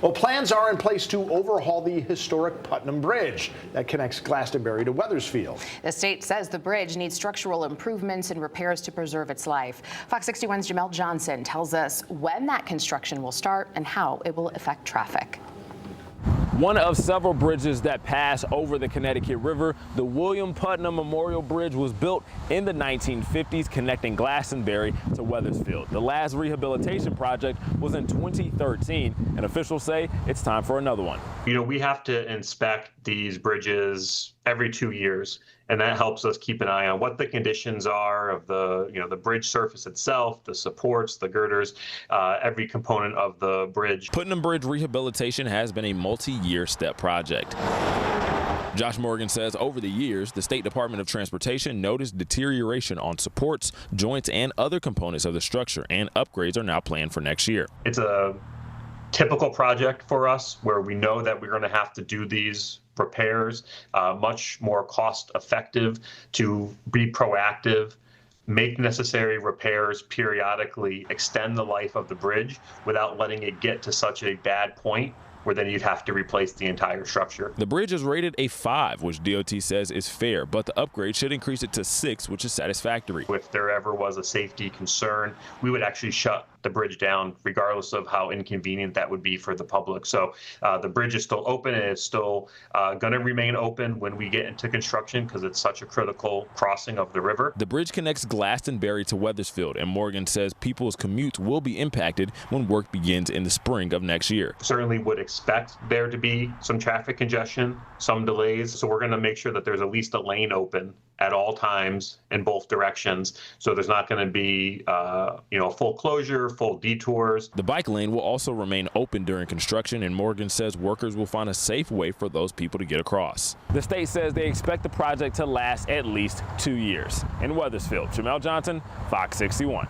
Well, plans are in place to overhaul the historic Putnam Bridge that connects Glastonbury to Wethersfield. The state says the bridge needs structural improvements and repairs to preserve its life. Fox 61's Jamel Johnson tells us when that construction will start and how it will affect traffic. One of several bridges that pass over the Connecticut River, the William Putnam Memorial Bridge was built in the 1950s, connecting Glastonbury to Wethersfield. The last rehabilitation project was in 2013, and officials say it's time for another one. You know, we have to inspect these bridges every 2 years, and that helps us keep an eye on what the conditions are of the bridge surface itself, the supports, the girders, every component of the bridge. Putnam Bridge rehabilitation has been a multi-year step project. Josh Morgan says over the years, the State Department of Transportation noticed deterioration on supports, joints, and other components of the structure, and upgrades are now planned for next year. It's a typical project for us where we know that we're going to have to do these repairs, much more cost effective to be proactive, make necessary repairs periodically, extend the life of the bridge without letting it get to such a bad point where then you'd have to replace the entire structure. The bridge is rated a 5, which DOT says is fair, but the upgrade should increase it to 6, which is satisfactory. If there ever was a safety concern, we would actually shut the bridge down regardless of how inconvenient that would be for the public. So the bridge is still open, and it's still going to remain open when we get into construction because it's such a critical crossing of the river. The bridge connects Glastonbury to Wethersfield, and Morgan says people's commutes will be impacted when work begins in the spring of next year. Certainly would expect there to be some traffic congestion, some delays. So we're going to make sure that there's at least a lane open at all times in both directions. So there's not going to be, full closure, full detours. The bike lane will also remain open during construction, and Morgan says workers will find a safe way for those people to get across. The state says they expect the project to last at least 2 years. In Wethersfield, Jamel Johnson, Fox 61.